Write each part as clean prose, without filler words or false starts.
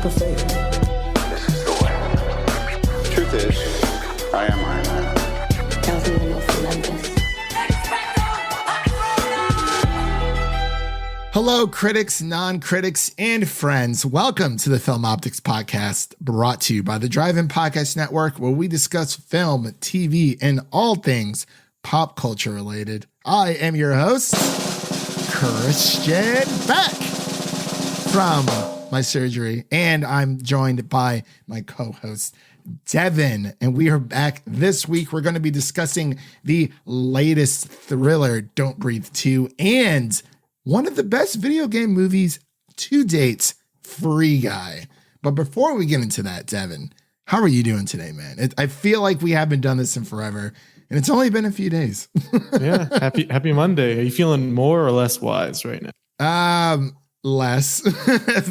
leap of faith. This is the way. Truth is, I am Iron Man. Tells me you're relentless. Hello, critics, non-critics, and friends. Welcome to the Film Optix podcast, brought to you by the Drive-In Podcast Network, where we discuss film, TV, and all things pop culture related. I am your host, Christian Beck, from my surgery, and I'm joined by my co-host, Devin, and we are back this week. We're going to be discussing the latest thriller, Don't Breathe 2, and one of the best video game movies to date, Free Guy. But before we get into that, Devin, how are you doing today, man? I feel like we haven't done this in forever, and it's only been a few days. Yeah, happy Monday. Are you feeling more or less wise right now? Less,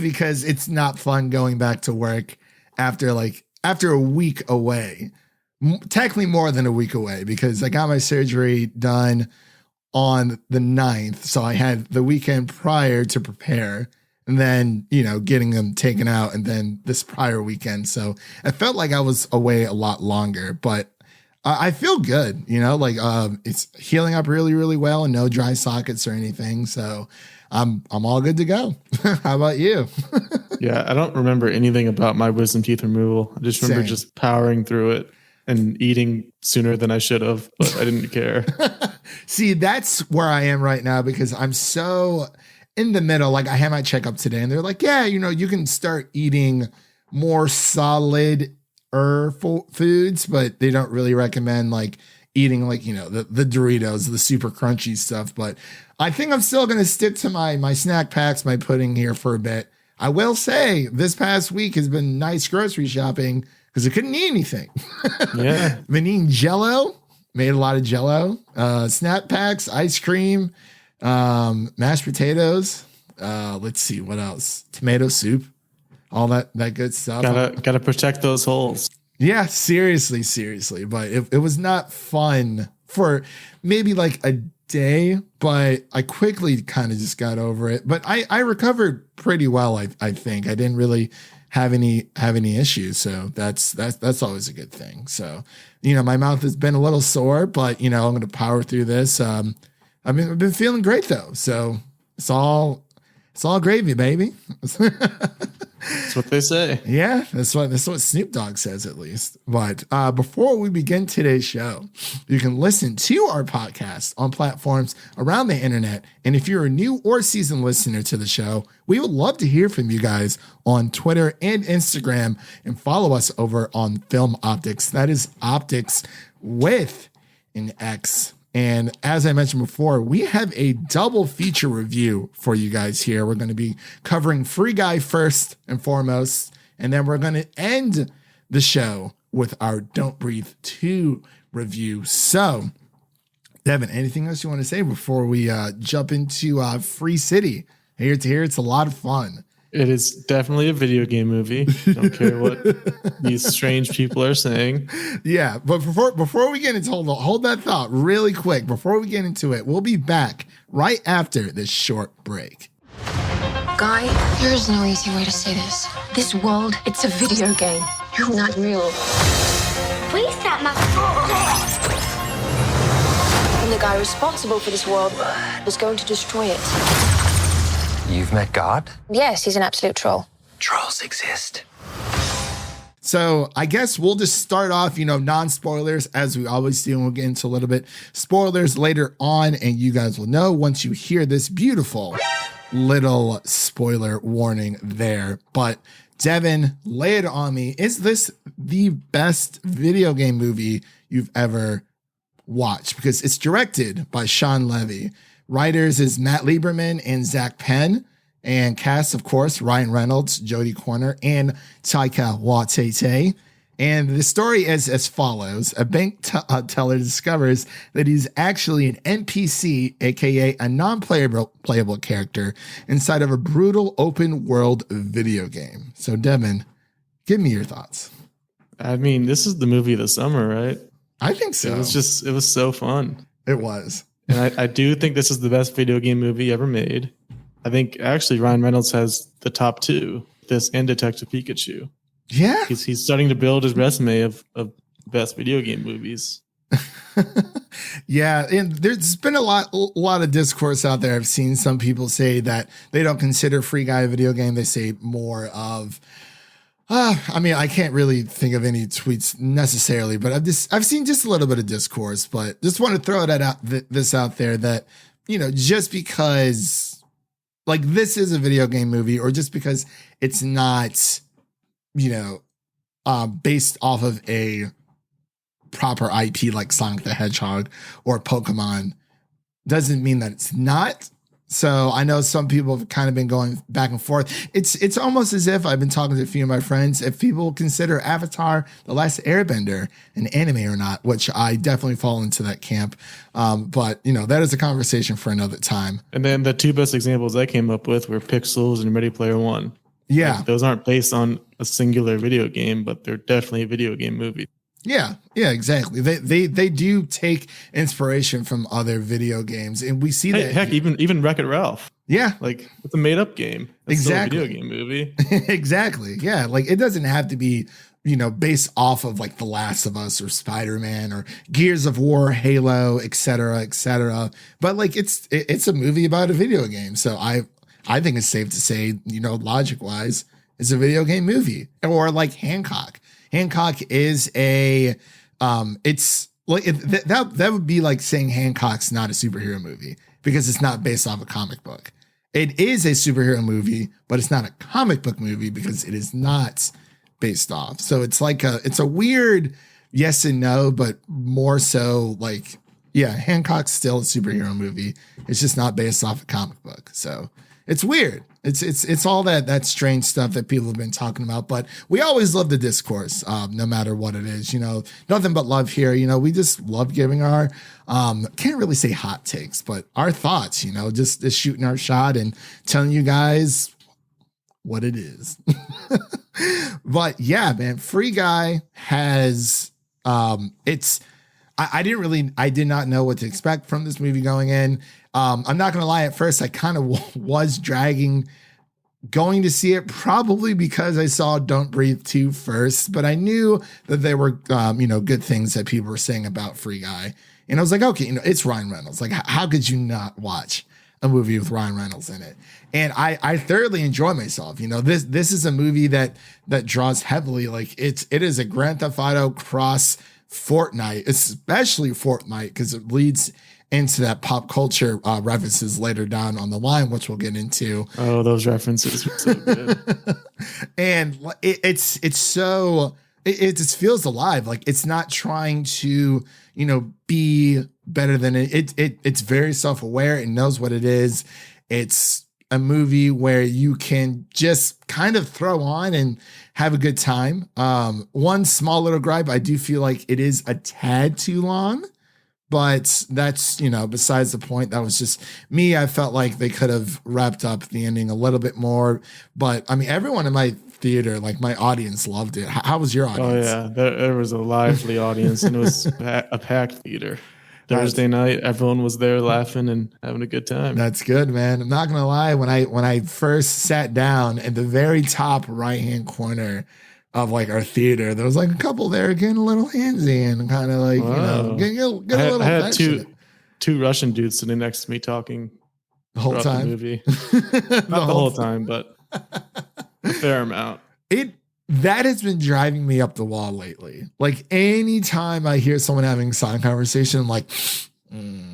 because it's not fun going back to work after a week away. Technically more than a week away, because I got my surgery done on the 9th. So I had the weekend prior to prepare, and then, getting them taken out, and then this prior weekend. So I felt like I was away a lot longer, but I feel good, it's healing up really, really well, and no dry sockets or anything. So I'm all good to go. How about you? Yeah, I don't remember anything about my wisdom teeth removal. I just remember just powering through it and eating sooner than I should have, but I didn't care. See, that's where I am right now, because I'm so in the middle. Like, I had my checkup today, and they're like, yeah, you can start eating more solid foods, but they don't really recommend eating the Doritos, the super crunchy stuff. But I think I'm still going to stick to my snack packs, my pudding here for a bit. I will say this past week has been nice grocery shopping, because I couldn't eat anything. Yeah. Been eating Jell-O, made a lot of Jell-O, snack packs, ice cream, mashed potatoes. Let's see, what else? Tomato soup, all that good stuff. Gotta protect those holes. Yeah, seriously. But it was not fun for maybe a day, but I quickly kind of just got over it. But I recovered pretty well, I think. I didn't really have any issues, so that's always a good thing. So my mouth has been a little sore, but I'm going to power through this. I've been feeling great though, so it's all gravy, baby. That's what they say. Yeah, that's what Snoop Dogg says, at least. But before we begin today's show, you can listen to our podcast on platforms around the internet. And if you're a new or seasoned listener to the show, we would love to hear from you guys on Twitter and Instagram, and follow us over on Film Optix. That is Optix with an X. And as I mentioned before, we have a double feature review for you guys here. We're going to be covering Free Guy first and foremost, and then we're going to end the show with our Don't Breathe 2 review. So, Devin, anything else you want to say before we jump into Free City? Here to here, it's a lot of fun. It is definitely a video game movie. Don't care what these strange people are saying. Yeah, but before we get into hold that thought really quick. Before we get into it, we'll be back right after this short break. Guy, there's no easy way to say this. This world, it's a video game. You're not real. We set my foot. And the guy responsible for this world was going to destroy it. You've met God? Yes, he's an absolute troll. Trolls exist. So I guess we'll just start off, non-spoilers, as we always do, and we'll get into a little bit spoilers later on, and you guys will know once you hear this beautiful little spoiler warning there. But Devin, lay it on me. Is this the best video game movie you've ever watched? Because it's directed by Shawn Levy. Writers is Matt Lieberman and Zach Penn, and cast, of course, Ryan Reynolds, Jodie and Taika Watiti. And the story is as follows. A bank teller discovers that he's actually an NPC, aka a non-playable character, inside of a brutal open world video game. So, Devin, give me your thoughts. I mean, this is the movie of the summer, right? I think so. It was so fun. It was. And I do think this is the best video game movie ever made. I think actually Ryan Reynolds has the top two. this and Detective Pikachu. Yeah. He's starting to build his resume of best video game movies. Yeah, and there's been a lot of discourse out there. I've seen some people say that they don't consider Free Guy a video game. They say more of, I mean, I can't really think of any tweets necessarily, but I've seen just a little bit of discourse. But just want to throw this out there that, you know, just because like this is a video game movie, or just because it's not, you know, based off of a proper IP like Sonic the Hedgehog or Pokemon, doesn't mean that it's not. So I know some people have kind of been going back and forth. It's almost as if I've been talking to a few of my friends, if people consider Avatar: The Last Airbender an anime or not, which I definitely fall into that camp. But you know, that is a conversation for another time. And then the two best examples I came up with were Pixels and Ready Player One. Yeah. Like, those aren't based on a singular video game, but they're definitely a video game movie. Yeah, exactly. They do take inspiration from other video games, and we see that. Heck, even Wreck-It Ralph. Yeah, like it's a made up game. It's exactly. still a video game movie. Exactly. Yeah, like it doesn't have to be, you know, based off of like The Last of Us or Spider-Man or Gears of War, Halo, etc., etc. But like it's a movie about a video game, so I think it's safe to say, you know, logic wise, it's a video game movie. Or like Hancock. Hancock is a, it's like that would be like saying Hancock's not a superhero movie because it's not based off a comic book. It is a superhero movie, but it's not a comic book movie because it is not based off. So it's like it's a weird yes and no, but more so like, yeah, Hancock's still a superhero movie. It's just not based off a comic book. So it's weird. It's all that strange stuff that people have been talking about, but we always love the discourse, no matter what it is. You know, nothing but love here. You know, we just love giving our can't really say hot takes, but our thoughts. You know, just shooting our shot and telling you guys what it is. But yeah, man, Free Guy has I did not know what to expect from this movie going in. I'm not going to lie. At first, I kind of was dragging going to see it, probably because I saw Don't Breathe 2 first, but I knew that there were, you know, good things that people were saying about Free Guy. And I was like, okay, you know, it's Ryan Reynolds. Like, how could you not watch a movie with Ryan Reynolds in it? And I thoroughly enjoy myself. You know, this is a movie that draws heavily. Like it is a Grand Theft Auto cross Fortnite, especially Fortnite, because it leads into that pop culture references later down on the line, which we'll get into. Oh, those references were so good. And it just feels alive. Like it's not trying to, you know, be better than it. It's very self-aware. It knows what it is. It's a movie where you can just kind of throw on and have a good time. One small little gripe, I do feel like it is a tad too long. But that's, you know, besides the point. That was just me. I felt like they could have wrapped up the ending a little bit more. But I mean, everyone in my theater, like my audience, loved it. How was your audience? Oh, yeah. There was a lively audience, and it was a packed theater. Thursday night, everyone was there laughing and having a good time. That's good, man. I'm not going to lie. When I first sat down at the very top right-hand corner of like our theater, there was like a couple there getting a little handsy and kind of like, wow. You know, getting a little I had affectionate. two Russian dudes sitting next to me talking The whole time. the movie. Not the whole time, but a fair amount. That has been driving me up the wall lately. Like anytime I hear someone having a side conversation, I'm like, you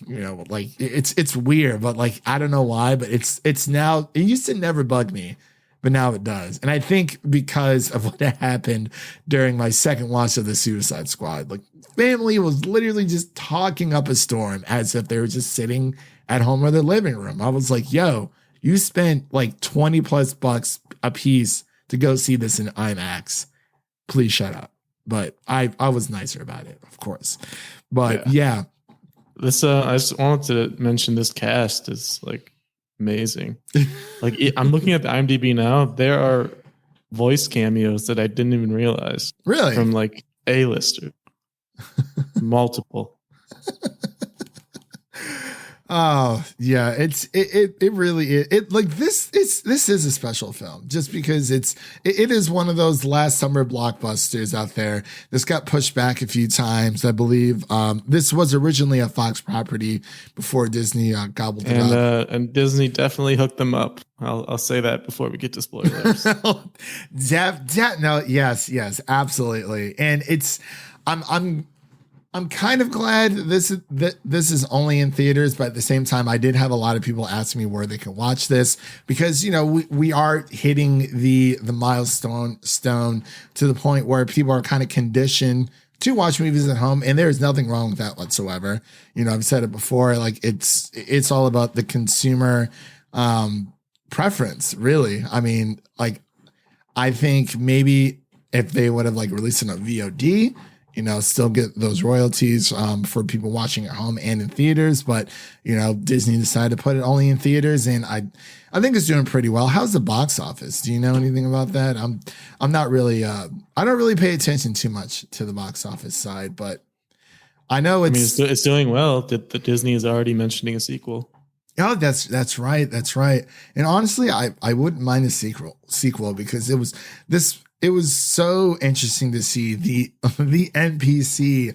know, like it's weird, but like I don't know why, but it's now. It used to never bug me, but now it does. And I think because of what happened during my second watch of the Suicide Squad, like family was literally just talking up a storm as if they were just sitting at home or their living room. I was like, yo, you spent like $20+ a piece to go see this in IMAX. Please shut up. But I was nicer about it, of course. But yeah. This I just wanted to mention this cast is like amazing. Like I'm looking at the IMDb now. There are voice cameos that I didn't even realize. Really? From like A-listers. Multiple. Oh yeah, it really is. It like this is a special film just because it is one of those last summer blockbusters out there. This got pushed back a few times, I believe. This was originally a Fox property before Disney gobbled it up. And Disney definitely hooked them up. I'll say that before we get to spoilers. No, yes, absolutely. And I'm kind of glad this is only in theaters, but at the same time, I did have a lot of people ask me where they can watch this because, you know, we are hitting the milestone to the point where people are kind of conditioned to watch movies at home, and there's nothing wrong with that whatsoever. You know, I've said it before, like it's all about the consumer preference, really. I mean, like, I think maybe if they would have like released it on VOD, you know, still get those royalties for people watching at home and in theaters. But, you know, Disney decided to put it only in theaters, and I think it's doing pretty well. How's the box office? Do you know anything about that? I'm not really I don't really pay attention too much to the box office side, but I know it's doing well. The Disney is already mentioning a sequel. Oh, that's right. And honestly, I wouldn't mind a sequel because it was so interesting to see the NPC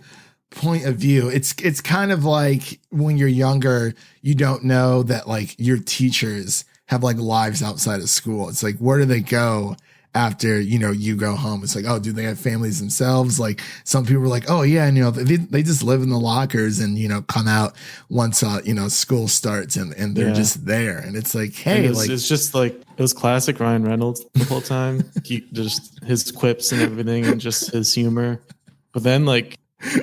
point of view. It's kind of like when you're younger, you don't know that like your teachers have like lives outside of school. It's like, where do they go after, you know, you go home? It's like, oh, do they have families themselves? Like some people are like, oh yeah, and you know, they just live in the lockers and, you know, come out once you know, school starts and they're just there. And it's like, hey, it's just like it was classic Ryan Reynolds the whole time. Just his quips and everything and just his humor. But then like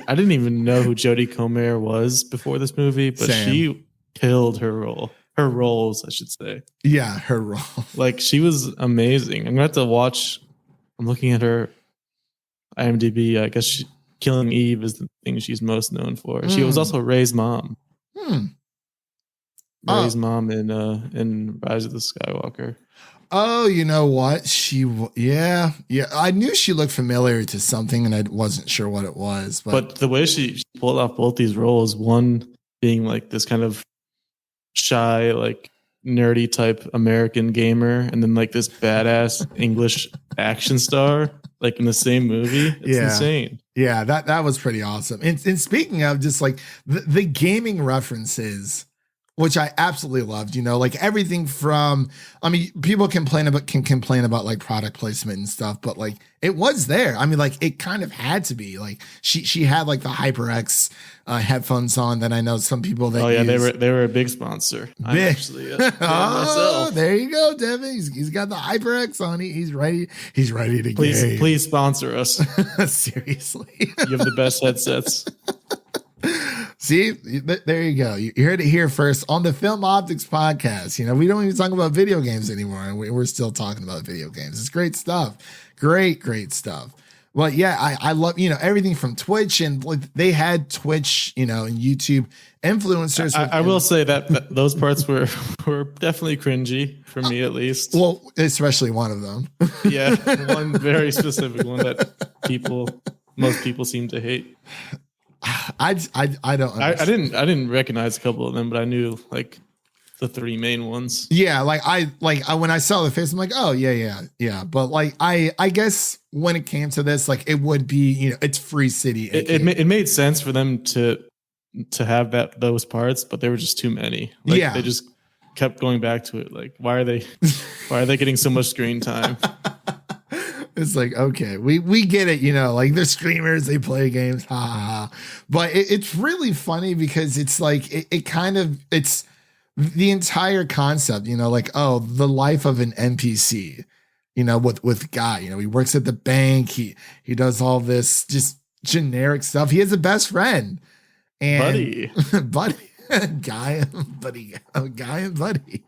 I didn't even know who Jodie Comer was before this movie, but she killed her roles, I should say. Yeah, her role. Like she was amazing. I'm gonna have to watch. I'm looking at her IMDb. I guess Killing Eve is the thing she's most known for. She was also Rey's mom. Rey's mom in Rise of the Skywalker. Oh, you know what? Yeah. I knew she looked familiar to something, and I wasn't sure what it was. But the way she pulled off both these roles, one being like this kind of shy, like nerdy type American gamer, and then like this badass English action star, like in the same movie. It's insane. Yeah, that was pretty awesome. And speaking of just like the gaming references, which I absolutely loved, you know, like everything from, I mean, people can complain about like product placement and stuff, but like it was there. I mean, like it kind of had to be like she had like the HyperX headphones on that I know some people that they were a big sponsor. I'm actually myself. There you go, Devin. He's got the HyperX on. He's ready to please sponsor us. Seriously. You have the best headsets. See, there you go. You heard it here first on the Film Optix podcast. You know, we don't even talk about video games anymore, and we're still talking about video games. It's great stuff. Great stuff. Well, yeah, I love, you know, everything from Twitch, and like they had Twitch, you know, and YouTube influencers. I will say that those parts were definitely cringy for me, at least. Well, especially one of them. Yeah, one very specific one that most people seem to hate. I don't. I didn't recognize a couple of them, but I knew like the three main ones. Yeah, when I saw the face, I'm like, oh yeah. But like I guess when it came to this, like it would be, you know, it's Free City. It made sense for them to have those parts, but there were just too many. Like, they just kept going back to it. Like, why are they getting so much screen time? It's like, okay, we get it, you know, like they're streamers, they play games, ha ha ha. But it's really funny because it's like it's the entire concept, you know, like, oh, the life of an NPC, you know, with Guy, you know, he works at the bank, he does all this just generic stuff. He has a best friend and buddy, Guy and buddy.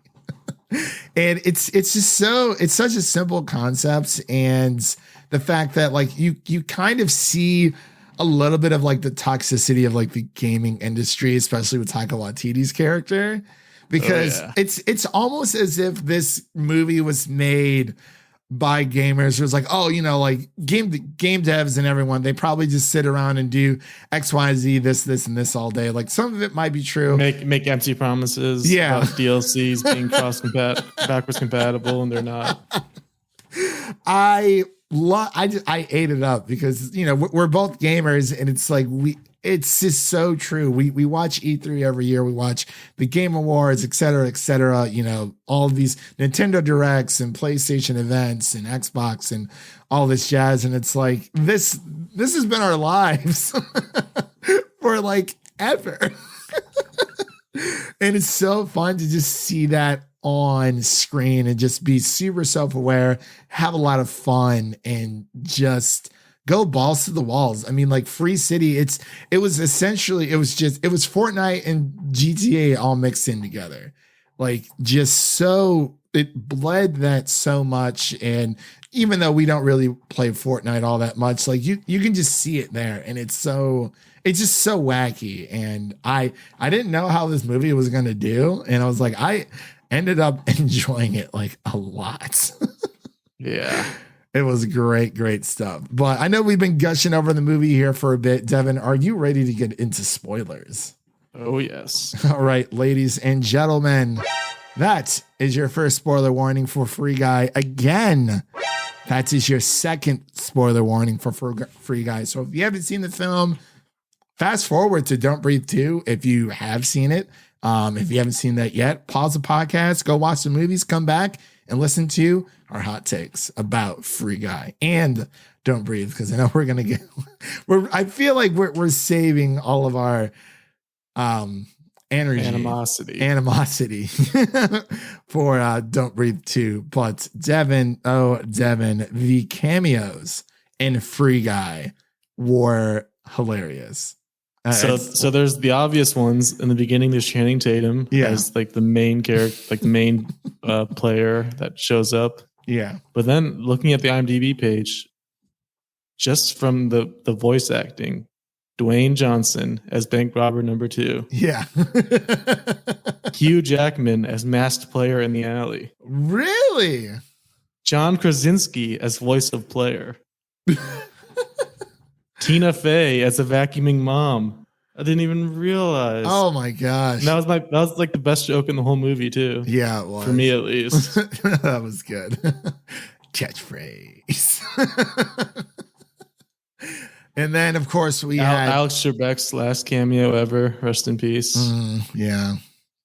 And it's such a simple concept, and the fact that like you kind of see a little bit of like the toxicity of like the gaming industry, especially with Taika Waititi's character, because it's almost as if this movie was made by gamers. It was like, oh, you know, like game devs and everyone, they probably just sit around and do X, Y, Z, this, and this all day. Like some of it might be true. Make empty promises. Yeah. About DLCs being backwards compatible, and they're not. I ate it up because, you know, we're both gamers, and it's like it's just so true. We watch E3 every year. We watch the Game Awards, et cetera, you know, all of these Nintendo Directs and PlayStation events and Xbox and all this jazz. And it's like, this has been our lives for like ever. And it's so fun to just see that on screen and just be super self-aware, have a lot of fun, and just go balls to the walls. I mean, like Free City, it was Fortnite and GTA all mixed in together. Like just so it bled that so much. And even though we don't really play Fortnite all that much, like you can just see it there. And it's just so wacky. And I didn't know how this movie was going to do. And I was like, I ended up enjoying it like a lot. Yeah. It was great stuff. But I know we've been gushing over the movie here for a bit. Devin, are you ready to get into spoilers? Oh, yes. All right, ladies and gentlemen, that is your first spoiler warning for Free Guy. Again, that is your second spoiler warning for Free Guy. So if you haven't seen the film, fast forward to Don't Breathe 2 if you have seen it. If you haven't seen that yet, pause the podcast, go watch the movies, come back and listen to our hot takes about Free Guy and Don't Breathe, because I know we're gonna get. I feel like we're saving all of our energy, animosity for Don't Breathe 2. But Devin, the cameos in Free Guy were hilarious. So there's the obvious ones in the beginning. There's Channing Tatum as like the main character, like the main player that shows up. Yeah. But then looking at the IMDb page, just from the voice acting, Dwayne Johnson as bank robber number 2. Yeah. Hugh Jackman as masked player in the alley. Really? John Krasinski as voice of player. Tina Fey as a vacuuming mom. I didn't even realize. Oh my gosh. That was like the best joke in the whole movie too. Yeah, it was. For me at least. That was good. Catchphrase. And then of course we had Alex Trebek's last cameo ever. Rest in peace. Yeah,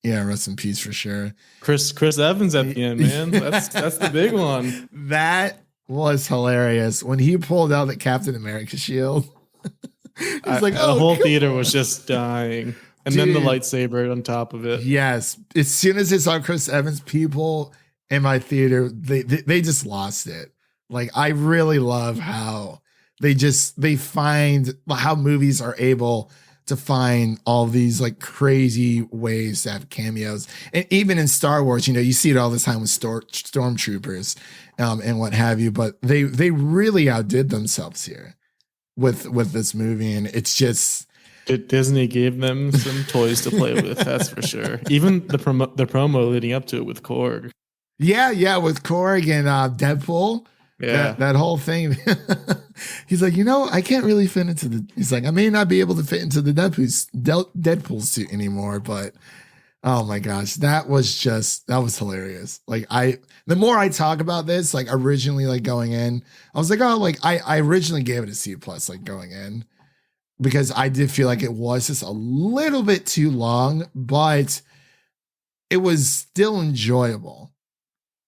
rest in peace for sure. Chris Evans at the end, man. That's the big one. That was hilarious when he pulled out the Captain America shield. He's like, the whole theater was just dying. And Dude. then the lightsaber on top of it. Yes. As soon as they saw Chris Evans, people in my theater, they just lost it. Like, I really love how they find how movies are able to find all these like crazy ways to have cameos. And even in Star Wars, you know, you see it all the time with stormtroopers and what have you, but they really outdid themselves here with this movie. And it's just, Disney gave them some toys to play with. That's for sure. Even the promo leading up to it with Korg. Yeah. With Korg and Deadpool. Yeah. That whole thing. He's like, you know, I can't really fit into he's like, I may not be able to fit into the Deadpool suit anymore, but oh my gosh, that was hilarious. Like the more I talk about this, like originally, like going in, I was like, oh, like I originally gave it a C+, like going in, because I did feel like it was just a little bit too long, but it was still enjoyable.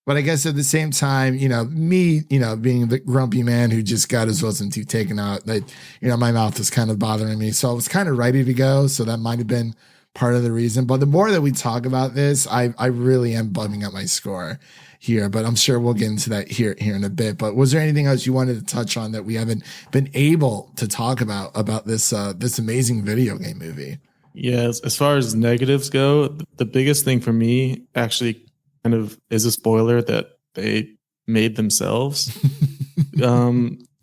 But I guess at the same time, you know, me, you know, being the grumpy man who just got his wisdom teeth taken out, that, you know, my mouth was kind of bothering me. So I was kind of ready to go. So that might have been part of the reason. But the more that we talk about this, I really am bumming up my score here. But I'm sure we'll get into that here in a bit. But was there anything else you wanted to touch on that we haven't been able to talk about this this amazing video game movie? Yeah, as far as negatives go, the biggest thing for me actually kind of is a spoiler that they made themselves.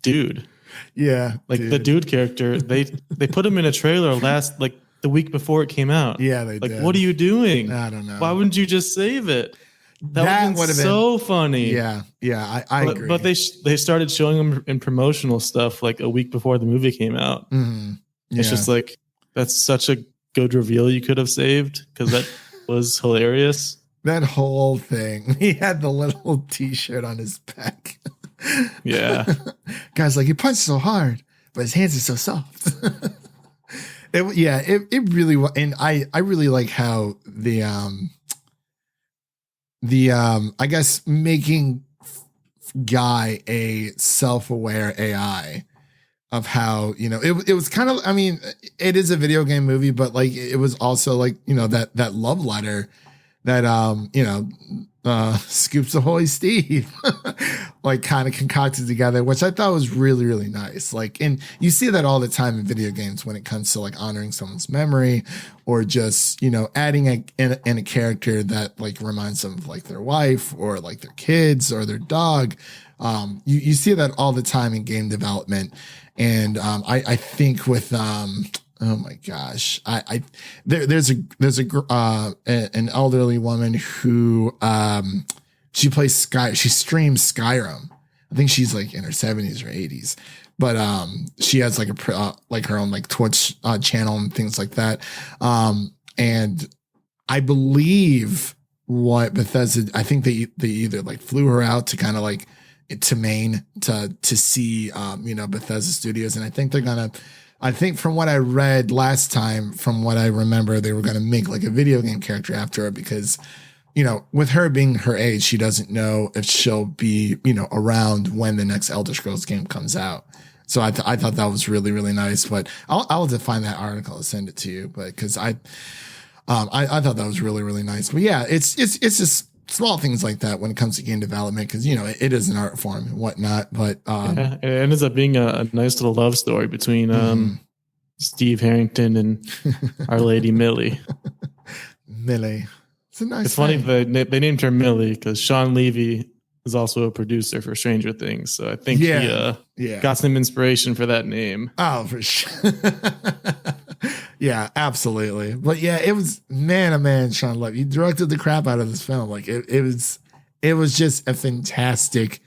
Dude. Yeah. Like the dude character, they put him in a trailer like the week before it came out. Yeah, they like, did. What are you doing? I don't know. Why wouldn't you just save it? That would have been so funny. Yeah, I agree. But they started showing them in promotional stuff like a week before the movie came out. Mm-hmm. Yeah. It's just like, that's such a good reveal you could have saved, because that was hilarious. That whole thing. He had the little T-shirt on his back. Yeah. Guy's like, he punched so hard, but his hands are so soft. It really was. And I really like how the I guess making Guy a self-aware AI of how, it was kind of, I mean, it is a video game movie, but like, it was also like, that love letter that, Scoops Ahoy Steve, like kind of concocted together, which I thought was really, really nice. Like, and you see that all the time in video games when it comes to like honoring someone's memory, or just, adding a character that like reminds them of like their wife or like their kids or their dog. You see that all the time in game development. And, I think with, oh my gosh. There's an elderly woman who, she streams Skyrim. I think she's like in her 70s or 80s, but, she has like her own like Twitch, channel and things like that. And I believe what Bethesda, I think they either like flew her out to kind of like to Maine to see, Bethesda Studios. And I think from what I read last time, from what I remember, they were going to make like a video game character after her because, with her being her age, she doesn't know if she'll be, around when the next Elder Scrolls game comes out. So I thought that was really, really nice, but I'll have to find that article and send it to you, but cause I thought that was really, really nice, but yeah, it's just small things like that when it comes to game development. Cause it is an art form and whatnot, but, it ends up being a nice little love story between, Steve Harrington and Our Lady Millie. Millie. It's funny they named her Millie because Shawn Levy is also a producer for Stranger Things. So I think he got some inspiration for that name. Oh, for sure. Yeah, absolutely. But yeah, it was man, Shawn Levy. He directed the crap out of this film. Like it was just a fantastic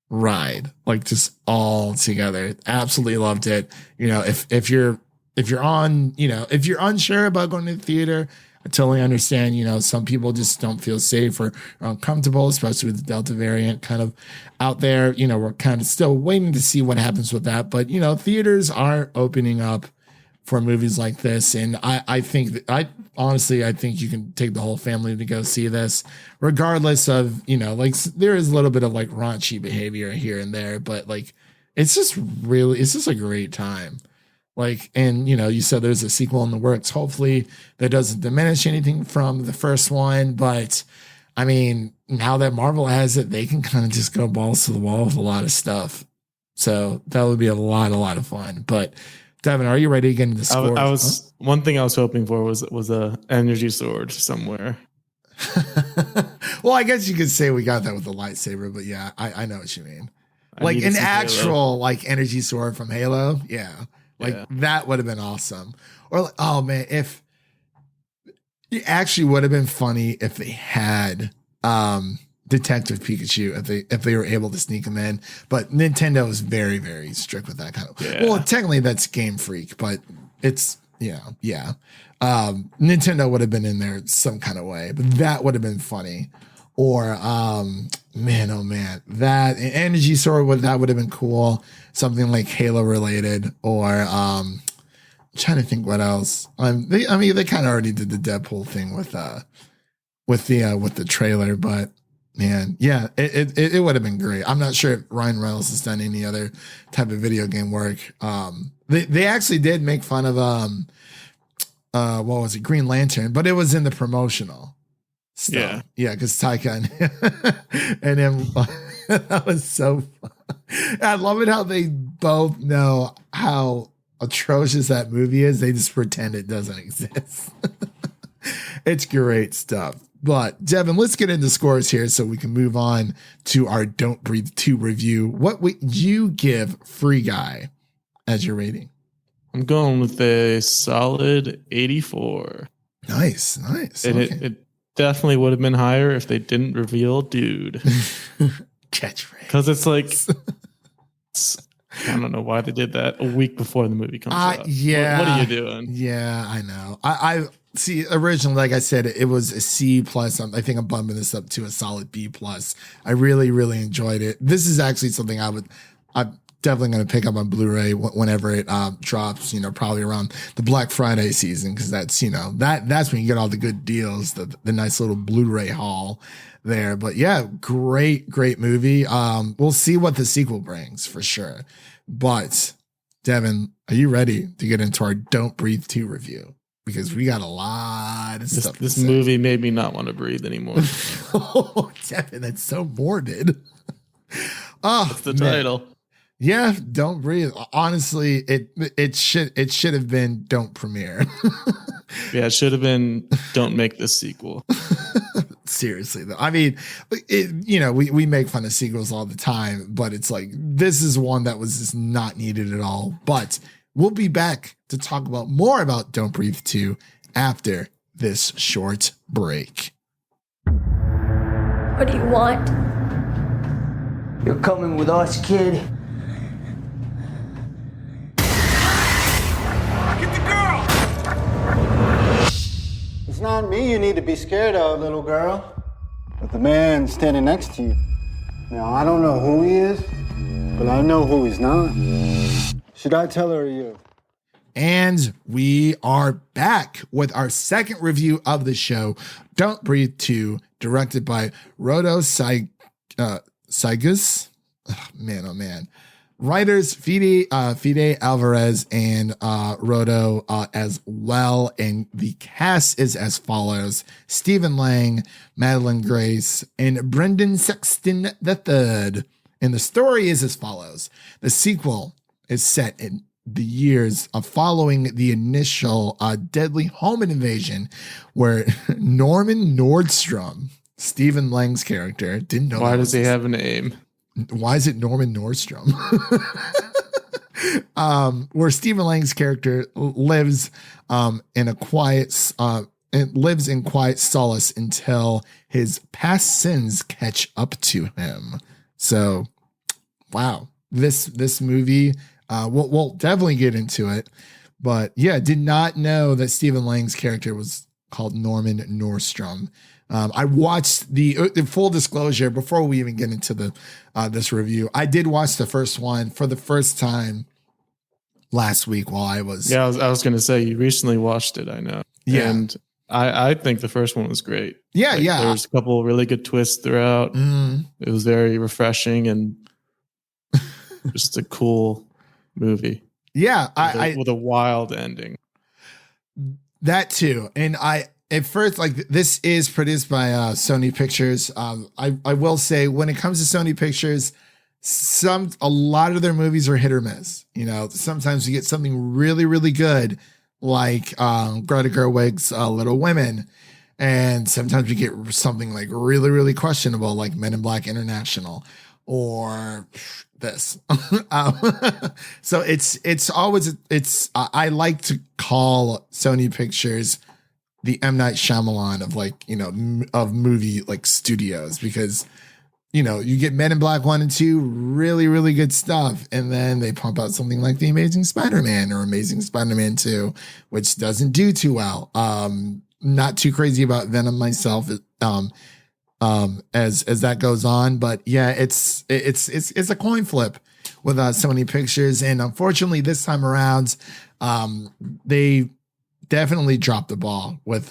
ride. Like just all together. Absolutely loved it. If you're unsure about going to the theater, I totally understand. Some people just don't feel safe or uncomfortable, especially with the Delta variant kind of out there. We're kind of still waiting to see what happens with that. But, theaters are opening up for movies like this. And I think you can take the whole family to go see this, regardless of, like there is a little bit of like raunchy behavior here and there, but like, it's just a great time. Like, and you said there's a sequel in the works. Hopefully that doesn't diminish anything from the first one. But I mean, now that Marvel has it, they can kind of just go balls to the wall with a lot of stuff. So that would be a lot of fun. But Devin, are you ready to get into the scores? One thing I was hoping for was a energy sword somewhere. Well, I guess you could say we got that with the lightsaber, but yeah, I know what you mean. Like an actual Halo. Like energy sword from Halo. Yeah. That would have been awesome. Or like, oh man, if it actually would have been funny if they had Detective Pikachu, if they were able to sneak him in. But Nintendo is very, very strict with that kind of. Yeah. Well, technically that's Game Freak, but it's Nintendo would have been in there some kind of way, but that would have been funny. Or man, oh man, that energy sword that would have been cool. Something like Halo related, or I'm trying to think what else. They kind of already did the Deadpool thing with the trailer, but man, yeah, it would have been great. I'm not sure if Ryan Reynolds has done any other type of video game work. They actually did make fun of what was it, Green Lantern, but it was in the promotional stuff. Yeah, because Taika and him. That was so fun. I love it how they both know how atrocious that movie is. They just pretend it doesn't exist. It's great stuff. But Devin, let's get into scores here so we can move on to our Don't Breathe 2 review. What would you give Free Guy as your rating? I'm going with a solid 84. Nice. And okay. definitely would have been higher if they didn't reveal dude. Catchphrase. Because it's like, I don't know why they did that a week before the movie comes out. Yeah. What are you doing? Yeah, I know. I see. Originally, like I said, it was a C plus. I think I'm bumping this up to a solid B plus. I really, really enjoyed it. This is actually something I'm definitely going to pick up on Blu-ray whenever it drops. You know, probably around the Black Friday season, because that's that's when you get all the good deals, the nice little Blu-ray haul there. But yeah, great movie. We'll see what the sequel brings for sure. But Devin, are you ready to get into our Don't Breathe 2 review? Because we got a lot of stuff. This movie made me not want to breathe anymore. Oh, Devin, that's so morbid. Oh, that's the title. Yeah, Don't Breathe. Honestly, it should have been Don't Premiere. Yeah, it should have been Don't Make This Sequel. Seriously, though. I mean, we make fun of sequels all the time, but it's like this is one that was just not needed at all. But we'll be back to talk about more about Don't Breathe 2 after this short break. What do you want? You're coming with us, kid. It's not me you need to be scared of, little girl, but the man standing next to you. Now, I don't know who he is, but I know who he's not. Should I tell her or you? And we are back with our second review of the show, Don't Breathe 2, directed by Rodo Sayagues. Oh, man. Writers Fede Alvarez and Rodo as well. And the cast is as follows: Stephen Lang, Madelyn Grace, and Brendan Sexton III. And the story is as follows. The sequel is set in the years of following the initial deadly home invasion, where Norman Nordstrom, Stephen Lang's character, didn't know. Why does he have a name? Why is it Norman Nordstrom? Where Stephen Lang's character lives in quiet solace until his past sins catch up to him. So, wow, this movie, we'll definitely get into it. But yeah, did not know that Stephen Lang's character was called Norman Nordstrom. I watched the full disclosure before we even get into this review. I did watch the first one for the first time last week while I was. Yeah, I was going to say you recently watched it. I know. Yeah, and I think the first one was great. Yeah, yeah. There's a couple of really good twists throughout. It was very refreshing and just a cool movie. Yeah, with a wild ending. That too, and at first, like, this is produced by Sony Pictures. I will say, when it comes to Sony Pictures, a lot of their movies are hit or miss. Sometimes you get something really, really good, like Greta Gerwig's Little Women, and sometimes we get something like really, really questionable, like Men in Black International, or this. So it's always I like to call Sony Pictures the M. Night Shyamalan of movie like studios, because you get Men in Black 1 and 2, really, really good stuff, and then they pump out something like The Amazing Spider-Man or Amazing Spider-Man 2, which doesn't do too well. Not too crazy about Venom myself, as that goes on, but yeah, it's a coin flip with Sony Pictures, and unfortunately this time around, they definitely dropped the ball with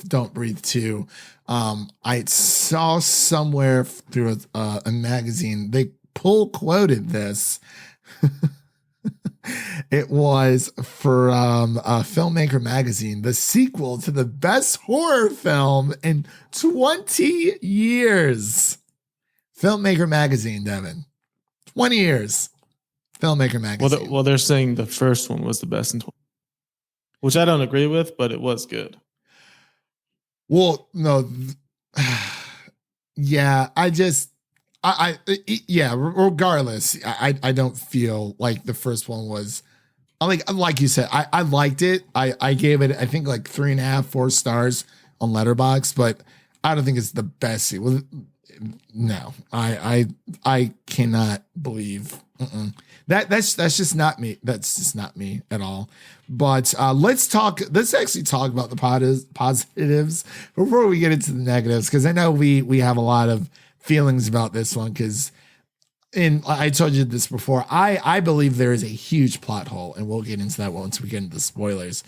Don't Breathe 2. I saw somewhere through a magazine, they pull quoted this. It was for Filmmaker Magazine, the sequel to the best horror film in 20 years. Filmmaker Magazine, Devin. 20 years. Filmmaker Magazine. Well, they're saying the first one was the best in 20, which I don't agree with, but it was good. Well, no. Yeah, regardless, I don't feel like the first one was, like you said, I liked it. I gave it, I think, like 3.5, 4 stars on Letterboxd, but I don't think it's the best scene. Well, no, I cannot believe that's just not me. That's just not me at all. But let's actually talk about the positives before we get into the negatives, because I know we have a lot of feelings about this one, because I told you this before, I believe there is a huge plot hole, and we'll get into that once we get into the spoilers.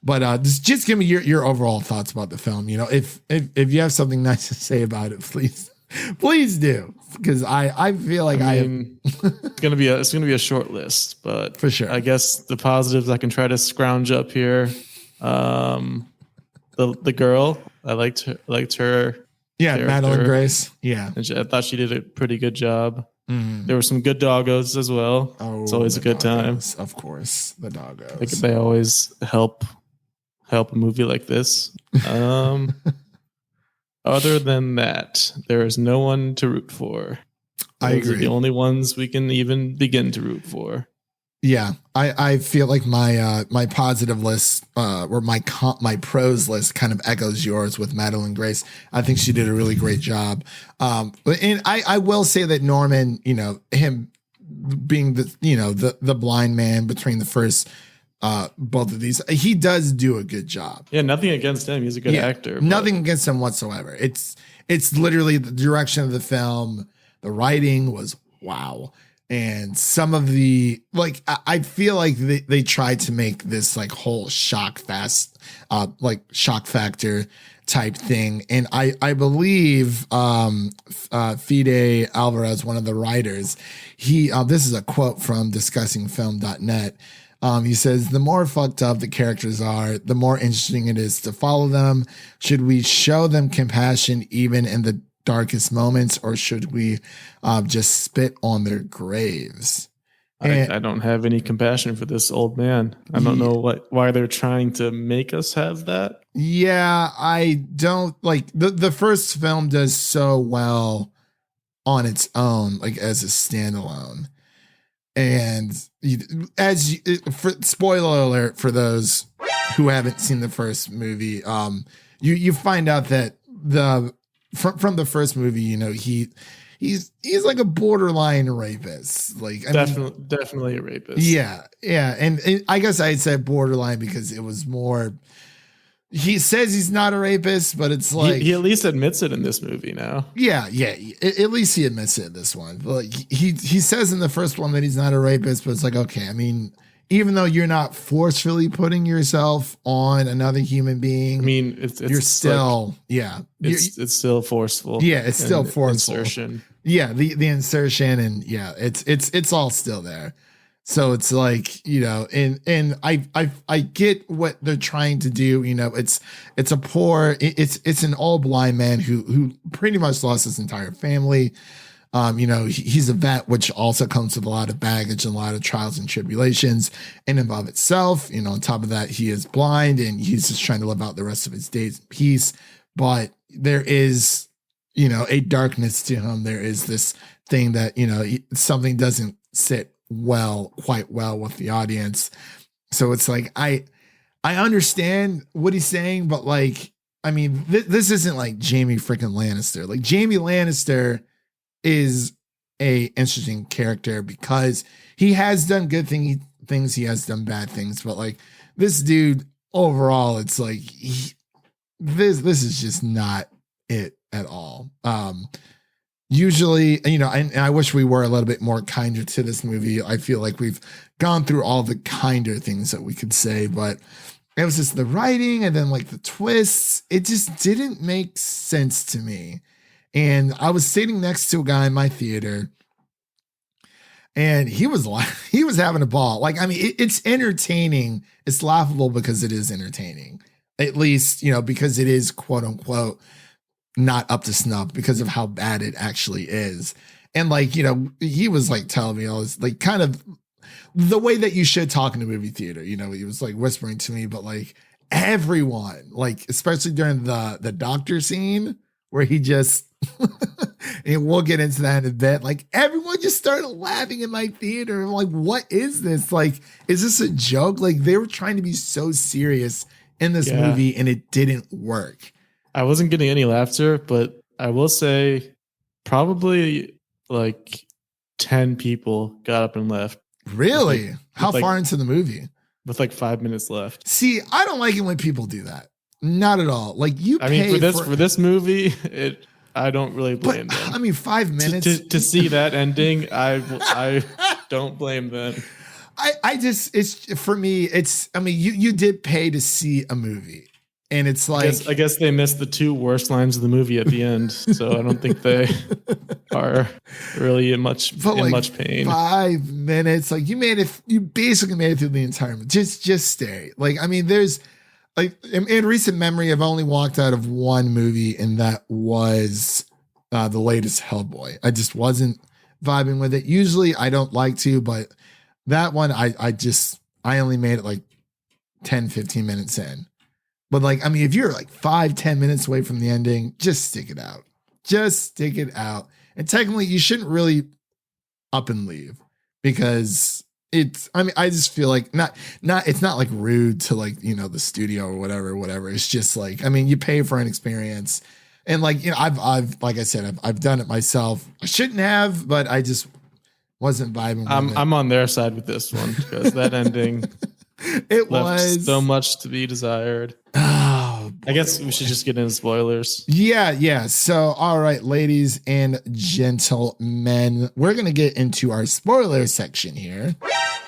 But just give me your overall thoughts about the film. You know, if you have something nice to say about it, please do, because I feel like it's gonna be a short list, but for sure. I guess the positives I can try to scrounge up here. The girl, I liked her. Yeah, character. Madelyn Grace. Yeah, And I thought she did a pretty good job. There were some good doggos as well. It's always a good doggos, time. Of course, the doggos. Like, they always help a movie like this. Other than that, there is no one to root for. I agree. Are the only ones we can even begin to root for. Yeah, I feel like my positive list or my pros list kind of echoes yours with Madelyn Grace. I think she did a really great job. And I will say that Norman, you know, him being the blind man between the first both of these, he does do a good job. Yeah, nothing against him. He's a good actor. Nothing against him whatsoever. It's literally the direction of the film. The writing was wow. And some of the, like, I feel like they tried to make this like whole shock factor type thing. And I believe Fede Alvarez, one of the writers, this is a quote from discussingfilm.net. He says, the more fucked up the characters are, the more interesting it is to follow them. Should we show them compassion even in the darkest moments, or should we just spit on their graves? I don't have any compassion for this old man. I don't know why they're trying to make us have that. Yeah, I don't like the first film does so well on its own, like as a standalone. And spoiler alert for those who haven't seen the first movie, you find out that from the first movie, you know, he's like a borderline rapist. Like, definitely a rapist. Yeah. And I guess I said borderline because it was more. He says he's not a rapist, but it's like he at least admits it in this movie now. Yeah. At least he admits it in this one. Like he says in the first one that he's not a rapist, but it's like, okay, I mean, even though you're not forcefully putting yourself on another human being, I mean, you're still, it's still forceful. Yeah, it's still forceful. Insertion. Yeah, the insertion, and yeah, it's all still there. So it's like, you know, and I get what they're trying to do. You know, it's an all blind man who pretty much lost his entire family. You know, he's a vet, which also comes with a lot of baggage and a lot of trials and tribulations in and of itself. You know, on top of that, he is blind and he's just trying to live out the rest of his days in peace. But there is, you know, a darkness to him. There is this thing that, you know, something doesn't sit quite well with the audience. So it's like, I understand what he's saying, but like, I mean, this isn't like Jamie freaking Lannister. Like, Jamie Lannister is a interesting character because he has done good things, he has done bad things, but like this dude overall, it's like this is just not it at all. Usually, you know, and I wish we were a little bit more kinder to this movie. I feel like we've gone through all the kinder things that we could say, but it was just the writing and then like the twists. It just didn't make sense to me. And I was sitting next to a guy in my theater and he was having a ball. Like, I mean, it's entertaining. It's laughable because it is entertaining, at least, you know, because it is quote unquote not up to snuff because of how bad it actually is. And like, you know, he was like telling me all this, like kind of the way that you should talk in a movie theater, you know, he was like whispering to me, but like everyone, like, especially during the doctor scene where he just, and we'll get into that in a bit. Like, everyone just started laughing in my theater. I'm like, what is this? Like, is this a joke? Like, they were trying to be so serious in this movie and it didn't work. I wasn't getting any laughter, but I will say probably like 10 people got up and left. Really? How like- far into the movie? With like 5 minutes left. See, I don't like it when people do that. Not at all. Like you I pay mean, for this movie, I don't really blame but, them. I mean, 5 minutes to see that ending, I don't blame them. I just, it's for me, it's, I mean, you did pay to see a movie, and it's like, I guess they missed the 2 worst lines of the movie at the end, so I don't think they are really in much pain. 5 minutes, like you basically made it through the entire movie. Just stay. Like, I mean, there's like in recent memory, I've only walked out of one movie, and that was the latest Hellboy. I just wasn't vibing with it. Usually I don't like to, but that one, I only made it like 10, 15 minutes in. But like, I mean, if you're like 5-10 minutes away from the ending, just stick it out. Just stick it out. And technically you shouldn't really up and leave, because it's, I mean, I just feel like it's not like rude to like, you know, the studio or whatever. It's just like, I mean, you pay for an experience. And like, you know, I've like I said, I've done it myself. I shouldn't have, but I just wasn't vibing with it. I'm on their side with this one, because that ending it left was so much to be desired. Oh, I guess we should just get into spoilers. Yeah. So, all right, ladies and gentlemen, we're going to get into our spoiler section here.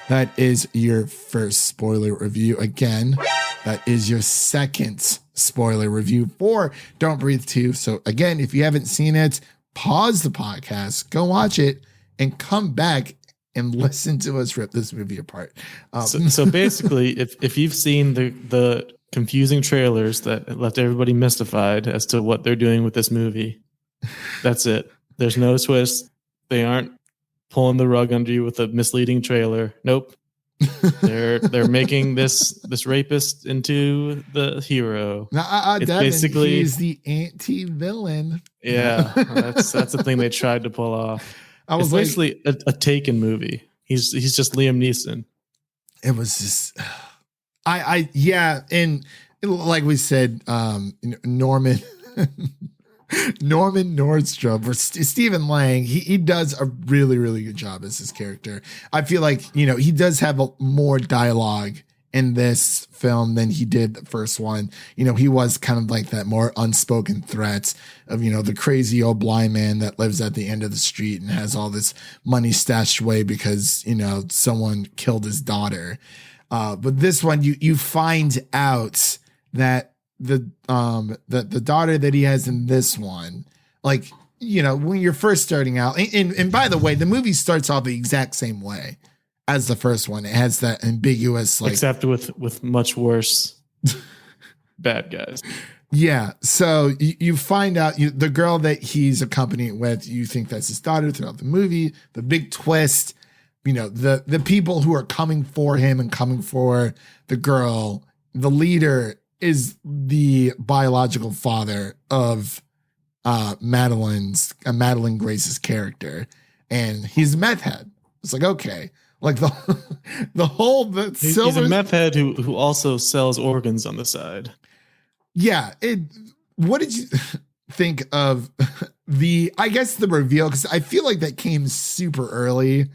That is your first spoiler review. Again, that is your second spoiler review for Don't Breathe 2. So again, if you haven't seen it, pause the podcast, go watch it, and come back and listen to us rip this movie apart. So basically, if you've seen the confusing trailers that left everybody mystified as to what they're doing with this movie, that's it. There's no twist. They aren't pulling the rug under you with a misleading trailer. Nope. They're making this rapist into the hero. It's Devin, basically he's the anti-villain. Yeah, that's the thing they tried to pull off. It's basically a Taken movie. He's just Liam Neeson. It was just, and like we said, Norman Nordstrom or Stephen Lang, he does a really, really good job as his character. I feel like, you know, he does have more dialogue in this film than he did the first one. You know, he was kind of like that more unspoken threat of, you know, the crazy old blind man that lives at the end of the street and has all this money stashed away because, you know, someone killed his daughter. But this one, you find out that the daughter that he has in this one, like, you know, when you're first starting out, and by the way, the movie starts off the exact same way as the first one. It has that ambiguous, like, except with much worse bad guys. Yeah. So you find out the girl that he's accompanied with, you think that's his daughter throughout the movie. The big twist, you know, the people who are coming for him and coming for the girl, the leader is the biological father of Madelyn Grace's character, and he's a meth head. It's like, okay, like he's a meth head who also sells organs on the side. Yeah. What did you think of the reveal? Because I feel like that came super early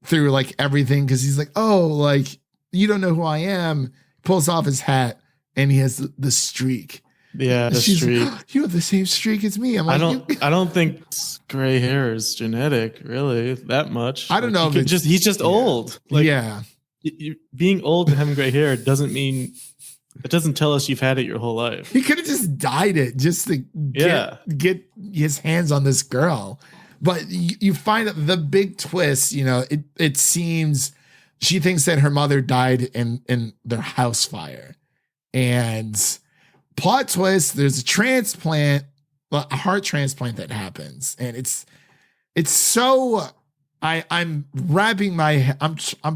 through like everything. Because he's like, oh, like, you don't know who I am. Pulls off his hat and he has the streak. Yeah, the streak. Like, oh, you have the same streak as me. I'm like, I don't think gray hair is genetic, really, that much. I don't know. He's just old. Like, yeah. Being old and having gray hair doesn't tell us you've had it your whole life. He could have just dyed it just to get his hands on this girl. But you find out the big twist, you know, it seems she thinks that her mother died in their house fire. And plot twist, there's a heart transplant that happens. And it's so, I'm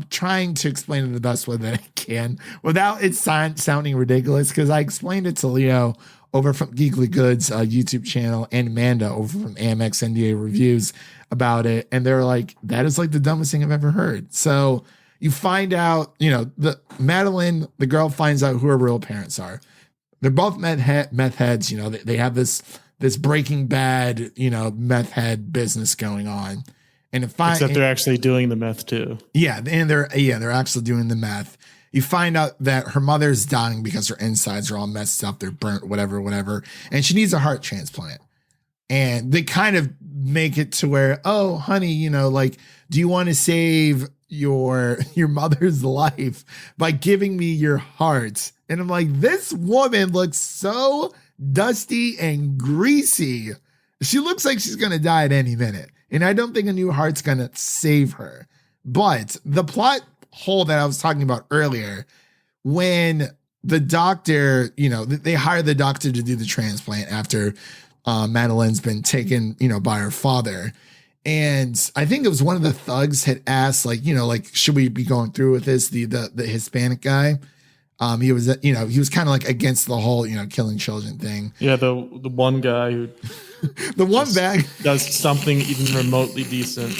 trying to explain it the best way that I can without it sounding ridiculous, because I explained it to Leo over from Geekly Goods YouTube channel and Amanda over from Amex NDA Reviews about it. And they're like, that is like the dumbest thing I've ever heard. So you find out, you know, the Madelyn, the girl finds out who her real parents are. They're both meth heads. You know, they have this Breaking Bad, you know, meth head business going on. And except they're actually doing the meth too. Yeah, and they're actually doing the meth. You find out that her mother's dying because her insides are all messed up. They're burnt, whatever. And she needs a heart transplant. And they kind of make it to where, oh, honey, you know, like, do you want to save your mother's life by giving me your heart? And I'm like, this woman looks so dusty and greasy. She looks like she's going to die at any minute. And I don't think a new heart's going to save her. But the plot hole that I was talking about earlier, when the doctor, you know, they hire the doctor to do the transplant after Madelyn's been taken, you know, by her father. And I think it was one of the thugs had asked, like, you know, like, should we be going through with this? The Hispanic guy. He was, you know, he was kind of like against the whole, you know, killing children thing. Yeah, the one guy who the one bad does something even remotely decent.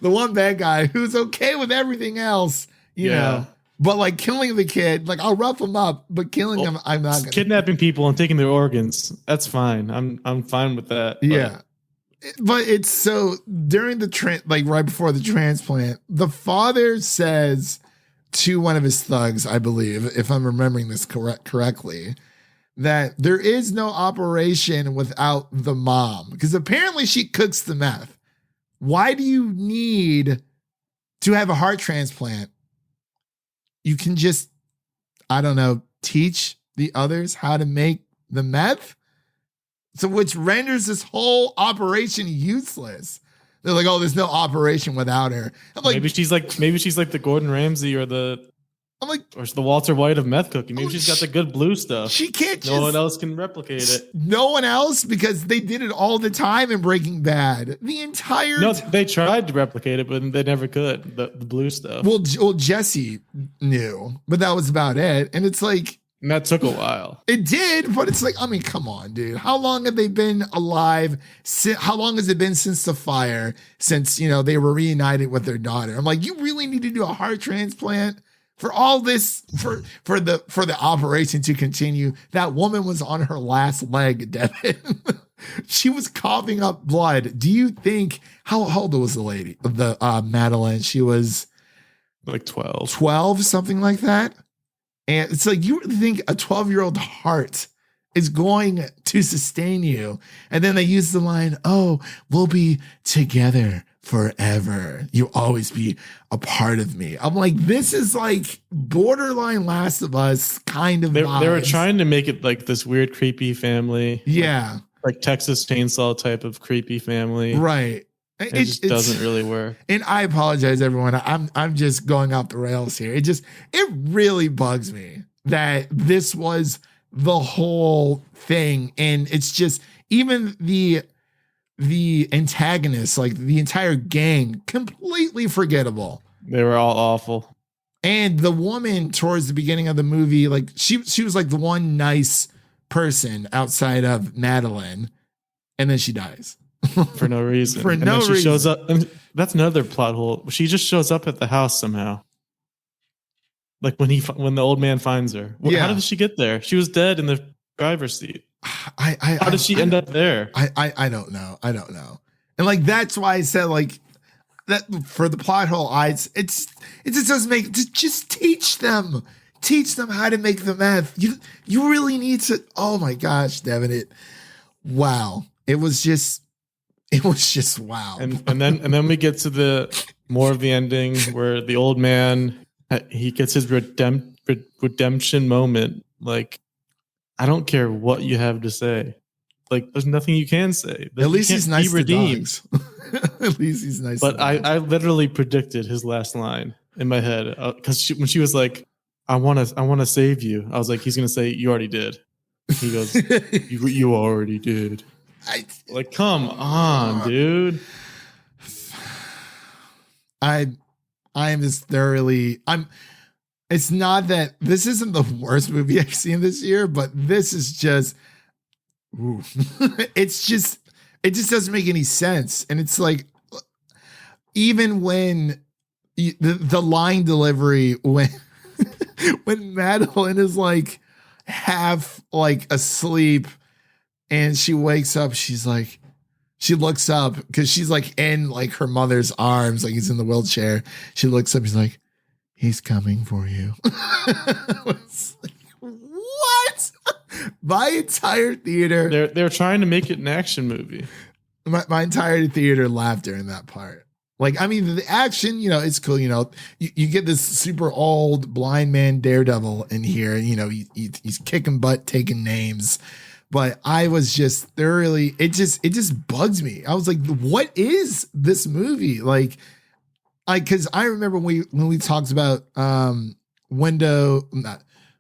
The one bad guy who's okay with everything else, you know. But like killing the kid, like I'll rough him up, but killing him, I'm not gonna. Kidnapping people and taking their organs, that's fine. I'm fine with that. Yeah. But it's so during the like right before the transplant, the father says to one of his thugs, I believe, if I'm remembering this correctly, that there is no operation without the mom, because apparently she cooks the meth. Why do you need to have a heart transplant? You can just, I don't know, teach the others how to make the meth. So which renders this whole operation useless. They're like, oh, there's no operation without her. I'm like, maybe she's like the Gordon Ramsay or the Walter White of meth cooking. Maybe she's got the good blue stuff. She can't. No one else can replicate it. No one else, because they did it all the time in Breaking Bad. The entire they tried to replicate it, but they never could. The blue stuff. Well, Jesse knew, but that was about it. And it's like, and that took a while. It did, but it's like, I mean, come on, dude. How long have they been alive? How long has it been since the fire? Since, you know, they were reunited with their daughter. I'm like, you really need to do a heart transplant for all this, for the operation to continue. That woman was on her last leg, Devin. She was coughing up blood. Do you think, how old was the lady? The Madelyn? She was like 12. 12, something like that. And it's like, you think a 12-year-old heart is going to sustain you. And then they use the line, oh, we'll be together forever. You'll always be a part of me. I'm like, this is like borderline Last of Us kind of They vibes. were trying to make it like this weird, creepy family. Yeah. Like Texas Chainsaw type of creepy family. Right. It just doesn't really work. And I apologize, everyone. I'm just going off the rails here. It really bugs me that this was the whole thing. And it's just, even the antagonists, like the entire gang, completely forgettable. They were all awful. And the woman towards the beginning of the movie, like she was like the one nice person outside of Madelyn, and then she dies. For no reason. For no reason. She shows up. And that's another plot hole. She just shows up at the house somehow. Like when the old man finds her. Yeah. How did she get there? She was dead in the driver's seat. How did she end up there? I don't know. I don't know. And like, that's why I said like that for the plot hole. It just doesn't make, just teach them how to make the meth. You really need to. Oh my gosh, Devin. Wow. It was just wow. And then we get to the more of the ending where the old man, he gets his redemption moment. Like, I don't care what you have to say. Like, there's nothing you can say. At least he's nice to dogs. At least he's nice. But I literally predicted his last line in my head, because when she was like, I want to save you. I was like, he's gonna say, you already did. He goes, you already did. Like, come on, dude. I am just thoroughly. It's not that this isn't the worst movie I've seen this year, but this is just. Ooh. It just doesn't make any sense, and it's like, even when the line delivery when Madelyn is like, half like asleep, and she wakes up. She's like, she looks up because she's like in like her mother's arms, like he's in the wheelchair. She looks up. He's like, he's coming for you. It's like, what? My entire theater. They're trying to make it an action movie. My entire theater laughed during that part. Like, I mean, the action, you know, it's cool. You know, you get this super old blind man Daredevil in here. You know, he's kicking butt, taking names. But I was just thoroughly, it just bugs me. I was like, what is this movie? Like, because I remember when we talked about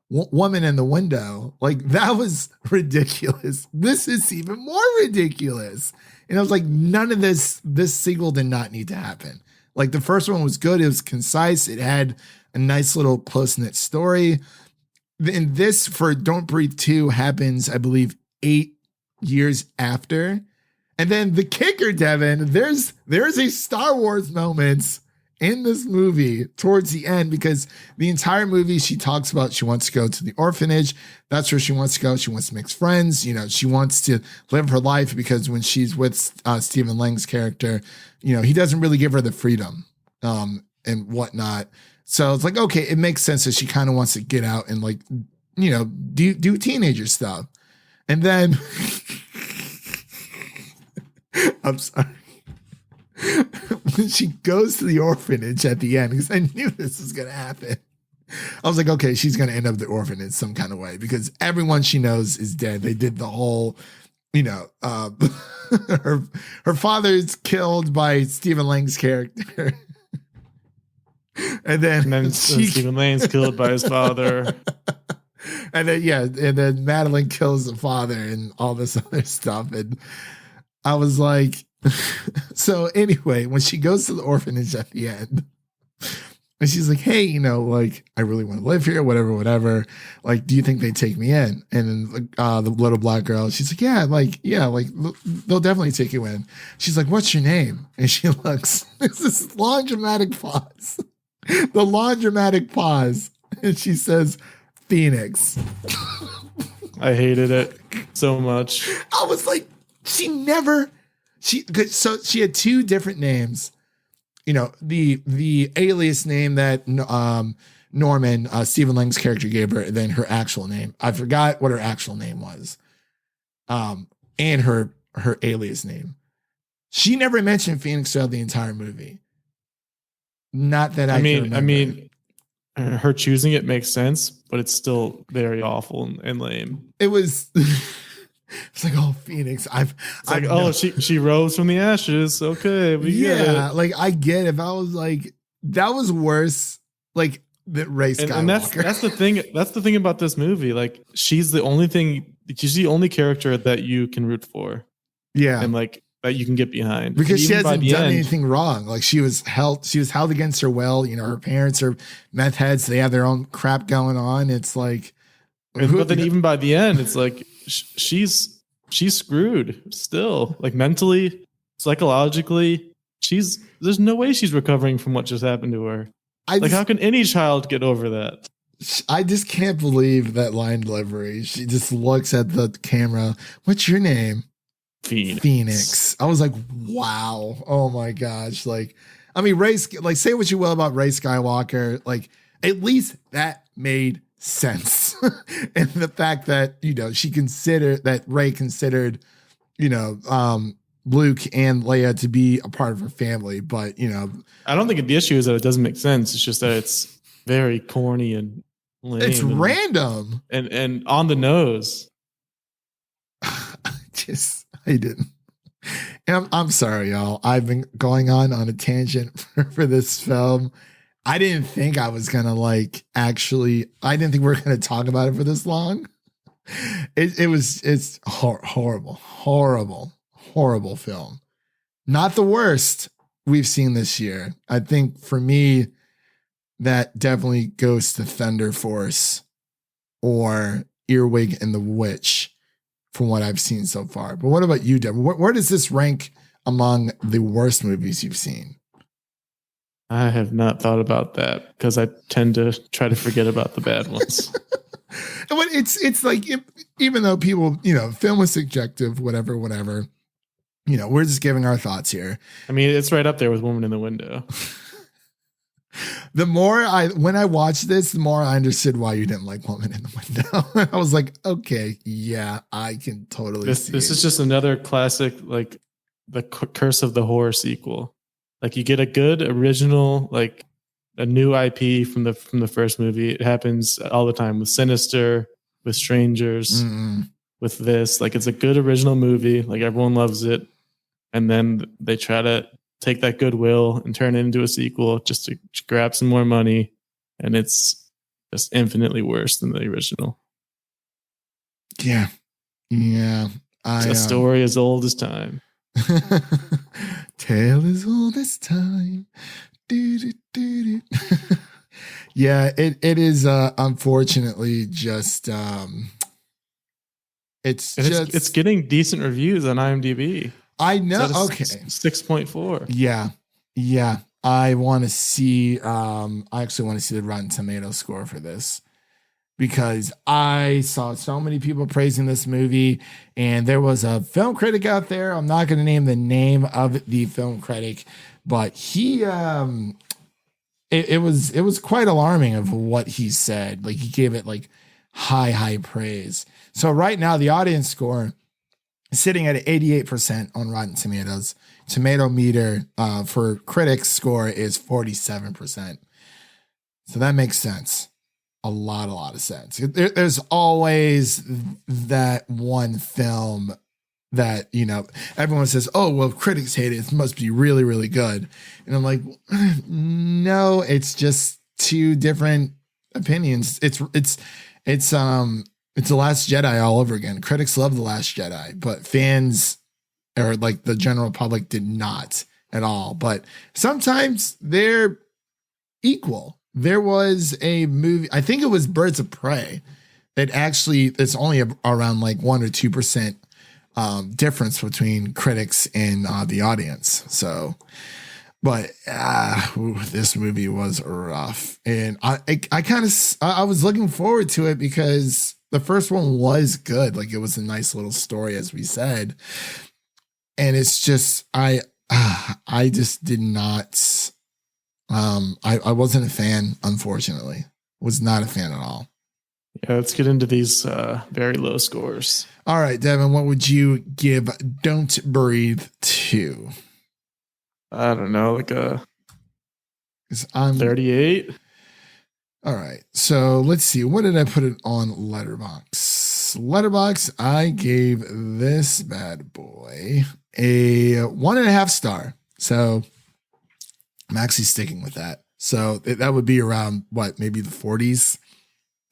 Woman in the Window, like that was ridiculous. This is even more ridiculous. And I was like, none of this sequel did not need to happen. Like the first one was good. It was concise. It had a nice little close-knit story. And this for Don't Breathe 2 happens, I believe, 8 years after. And then the kicker, Devin, there's a Star Wars moment in this movie towards the end, because the entire movie she talks about she wants to go to the orphanage. That's where she wants to go. She wants to make friends. You know, she wants to live her life, because when she's with Stephen Lang's character, you know, he doesn't really give her the freedom and whatnot. So it's like, okay, it makes sense that she kind of wants to get out and like, you know, do teenager stuff. And then I'm sorry. When she goes to the orphanage at the end, because I knew this was going to happen, I was like, okay, she's going to end up at the orphanage some kind of way, because everyone she knows is dead. They did the whole, you know, her father's killed by Stephen Lang's character. and then Stephen Lang's killed by his father. And then Madelyn kills the father and all this other stuff. And I was like, so anyway, when she goes to the orphanage at the end, and she's like, hey, you know, like, I really want to live here, whatever. Like, do you think they'd take me in? And then the little black girl, she's like, yeah, they'll definitely take you in. She's like, what's your name? And she looks, it's this long dramatic pause. The long dramatic pause. And she says, Phoenix. I hated it so much. I was like, she had two different names. You know, the alias name that Norman, Stephen Lang's character, gave her, and then her actual name. I forgot what her actual name was. And her alias name. She never mentioned Phoenix throughout the entire movie. Not that I mean, her choosing it makes sense, but it's still very awful and lame. It was. It's like, oh, Phoenix. She rose from the ashes. Okay, we get it. Like I get it. If I was like, that was worse. Like the Rey Skywalker. And that's the thing. That's the thing about this movie. Like she's the only character that you can root for. Yeah, and like that you can get behind, because she hasn't done anything wrong. Like she was held against her will. You know, her parents are meth heads. They have their own crap going on. It's like, but then even by the end, it's like she's screwed still. Like mentally, psychologically, there's no way she's recovering from what just happened to her. How can any child get over that? I just can't believe that line delivery. She just looks at the camera. What's your name? Phoenix. I was like, wow. Oh my gosh. Like, I mean, say what you will about Rey Skywalker. Like, at least that made sense. And the fact that, you know, Rey considered, you know, Luke and Leia to be a part of her family. But, you know, I don't think the issue is that it doesn't make sense. It's just that it's very corny and lame. It's random and on the nose. I didn't. And I'm sorry, y'all. I've been going on a tangent for this film. I didn't think I was gonna I didn't think we were gonna talk about it for this long. It's horrible film. Not the worst we've seen this year. I think for me, that definitely goes to Thunder Force or Earwig and the Witch from what I've seen so far. But what about you, Deborah? Where does this rank among the worst movies you've seen? I have not thought about that because I tend to try to forget about the bad ones. But it's like, even though people, film is subjective, whatever, we're just giving our thoughts here. I mean, it's right up there with Woman in the Window. When I watched this, the more I understood why you didn't like Woman in the Window. I was like, okay, yeah, I can totally see This it. is just another classic, like the Curse of the Horror sequel. Like you get a good original, like a new IP from the first movie. It happens all the time with Sinister, with Strangers, with this. Like it's a good original movie. Like everyone loves it, and then they try to take that goodwill and turn it into a sequel just to grab some more money, and it's just infinitely worse than the original. Yeah. It's a story as old as time. Tale as old as time. Do. Yeah, it is unfortunately just it's getting decent reviews on IMDb. I know. Okay. 6.4. Yeah. I want to see, I actually want to see the Rotten Tomato score for this, because I saw so many people praising this movie, and there was a film critic out there. I'm not going to name the name of the film critic, but he, it was quite alarming of what he said. Like he gave it like high praise. So right now the audience score sitting at 88% on Rotten Tomatoes. Tomato meter for critics score is 47%. So that makes sense. A lot of sense. There's always that one film that, everyone says, oh, well, critics hate it. It must be really, really good. And I'm like, no, it's just two different opinions. It's The Last Jedi all over again. Critics love The Last Jedi, but fans, or like the general public, did not at all. But sometimes they're equal. There was a movie, I think it was Birds of Prey, that actually, it's only around like 1 or 2% difference between critics and the audience. So, but this movie was rough. And I was looking forward to it because the first one was good. Like it was a nice little story, as we said. And it's just, I just did not, I wasn't a fan, unfortunately. Was not a fan at all. Yeah, let's get into these very low scores. All right, Devin, what would you give Don't Breathe to? I don't know, like a 38. All right, so let's see. What did I put it on Letterboxd? I gave this bad boy a 1.5 star. So I'm actually sticking with that. So that would be around what, maybe the 40s,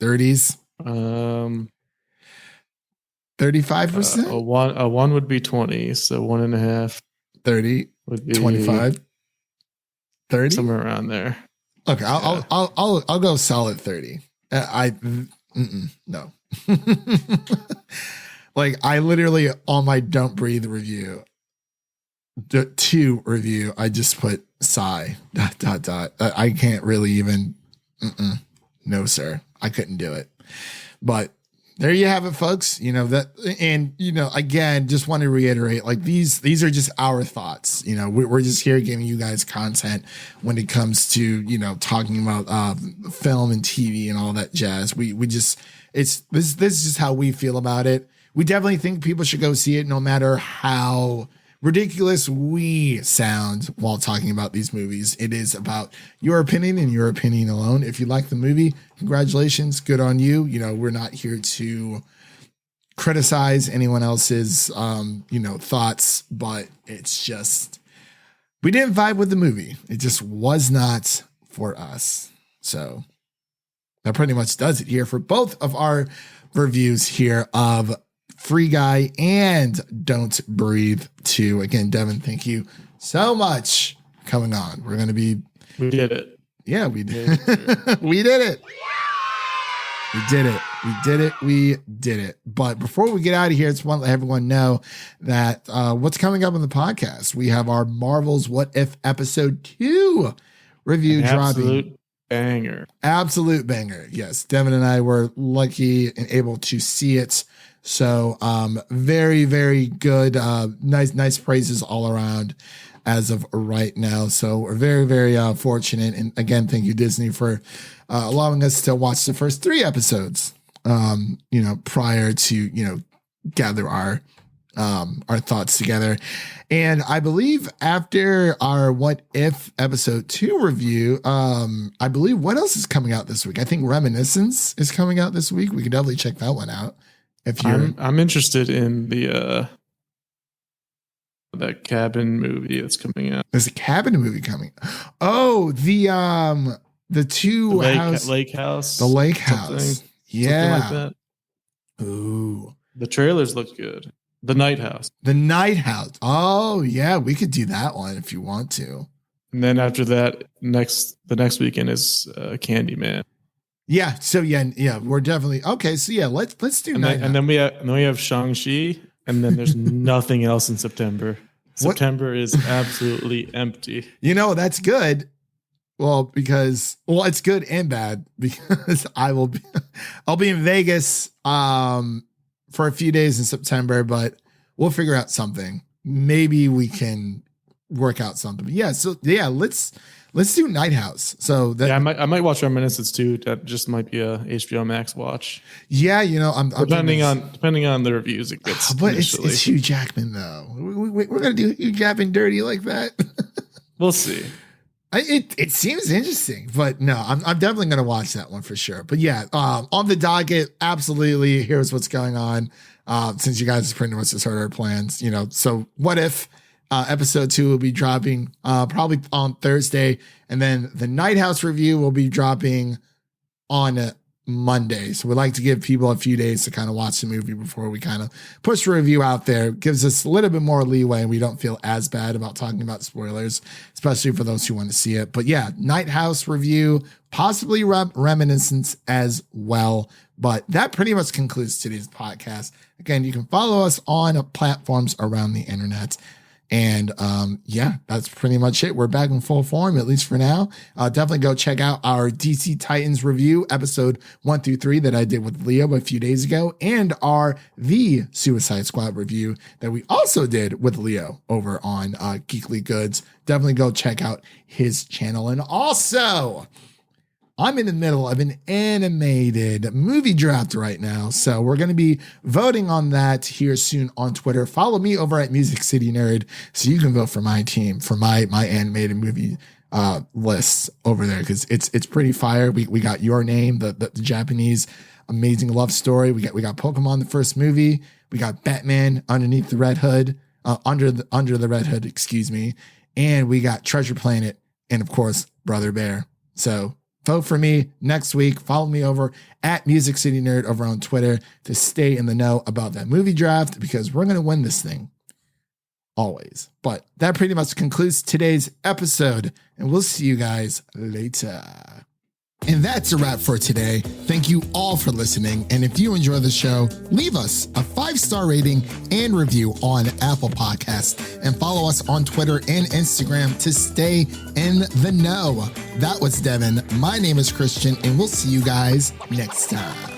30s, 35%. A one would be 20, so 1.5. 30 would be 25, 30, somewhere around there. Okay, I'll go solid 30. No. Like I literally on my Don't Breathe review, the 2 review, I just put sigh ... I can't really even. No, sir, I couldn't do it. But there you have it, folks. Again, just want to reiterate, like these are just our thoughts. We're just here giving you guys content when it comes to, talking about film and TV and all that jazz. We just, this is just how we feel about it. We definitely think people should go see it, no matter how ridiculous we sound while talking about these movies. It is about your opinion and your opinion alone. If you like the movie, congratulations, good on you. We're not here to criticize anyone else's thoughts, but it's just, we didn't vibe with the movie. It just was not for us. So that pretty much does it here for both of our reviews here of Free Guy and Don't Breathe 2. Again, Devin, thank you so much for coming on. We did it. Yeah, we did. We did it. We did it. But before we get out of here, I just want to let everyone know that what's coming up on the podcast. We have our Marvel's What If Episode 2 review dropping. banger. Absolute banger. Yes. Devin and I were lucky and able to see it. So very, very good. Nice praises all around as of right now. So we're very, very fortunate. And again, thank you, Disney, for allowing us to watch the first 3 episodes, prior to, gather our thoughts together. And I believe after our What If episode 2 review, I believe what else is coming out this week? I think Reminiscence is coming out this week. We can definitely check that one out. If you're, I'm interested in the that cabin movie that's coming out. There's a cabin movie coming. Oh, the 2 lake house. The lake house. Yeah. Something like that. Ooh. The trailers look good. The Night House. The Night House. Oh, yeah, we could do that one if you want to. And then after that, the next weekend is Candyman. Yeah. So yeah, we're definitely okay. So yeah, let's do Night House. And then we have Shang-Chi, and then there's nothing else in September. September is absolutely empty. That's good. Well, it's good and bad because I'll be in Vegas for a few days in September, but we'll figure out something. Maybe we can work out something. But yeah, so yeah, let's do Night House. So that I might watch Reminiscence too. That just might be a HBO Max watch. Yeah, I'm depending on the reviews it gets. But it's Hugh Jackman though. We're gonna do Hugh Jackman dirty like that. We'll see. It seems interesting, but no, I'm definitely going to watch that one for sure. But yeah, on the docket, absolutely. Here's what's going on. Since you guys pretty much just heard our plans, so What If episode 2 will be dropping probably on Thursday, and then the Night House review will be dropping on Monday. So we like to give people a few days to kind of watch the movie before we kind of push the review out there. It gives us a little bit more leeway and we don't feel as bad about talking about spoilers, especially for those who want to see it. But yeah, Night House review, possibly Reminiscence as well. But that pretty much concludes today's podcast. Again, you can follow us on platforms around the internet. And yeah, that's pretty much it. We're back in full form, at least for now. Definitely go check out our DC Titans review, episode 1 through 3 that I did with Leo a few days ago, and our The Suicide Squad review that we also did with Leo over on Geekly Goods. Definitely go check out his channel. And also, I'm in the middle of an animated movie draft right now. So we're going to be voting on that here soon on Twitter. Follow me over at Music City Nerd so you can vote for my team, for my animated movie lists over there, because it's pretty fire. We got Your Name, the Japanese amazing love story. We got Pokemon, the first movie. We got Batman Underneath the Red Hood, under the Red Hood, excuse me. And we got Treasure Planet and of course Brother Bear. So vote for me next week. Follow me over at Music City Nerd over on Twitter to stay in the know about that movie draft, because we're going to win this thing always. But that pretty much concludes today's episode, and we'll see you guys later. And that's a wrap for today. Thank you all for listening. And if you enjoy the show, leave us a 5-star rating and review on Apple Podcasts, and follow us on Twitter and Instagram to stay in the know. That was Devin. My name is Christian, and we'll see you guys next time.